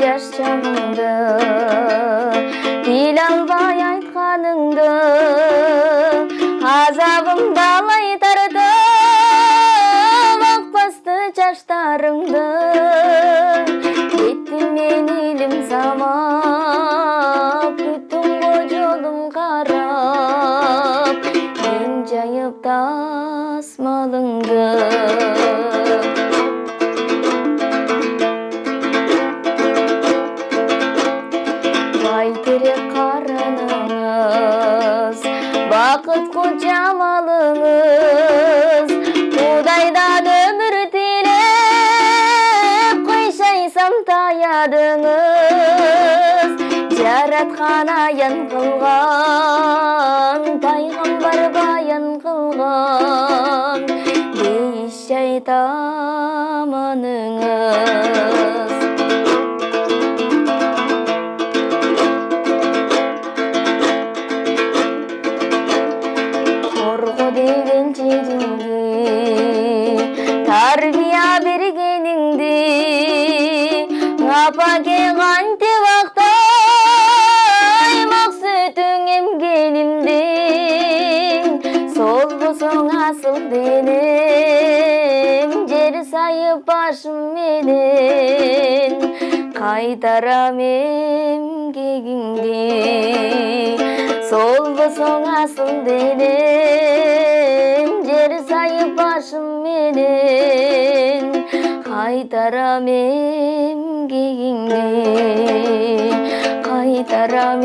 жаш чагыңды, тил албай айтканыңды, азабым далай тартып акпасты жаштарыңды. Кеттим мен илим самап, күттүм го жолум карап, мен жайып тасмалыңды. Байтерек караныңыз, бакытку жамалыңыз, Кудайдан өмүр тилеп, кыйшайсам таядыңыз. Жараткан аян кылган, пайгамбар баян кылган, дейиш шайтаманыңыз. Корго деген жериңди, тарбия бергениңди, апаке кантип актай, максөтүң эмгенимдин. Солбосоң асыл денем, жер сайып башым менен, кайтарам эмгегиңди. Солбосоң асыл денем, жер сайып башым менен, кайтарам эмгегиңди, кайтарам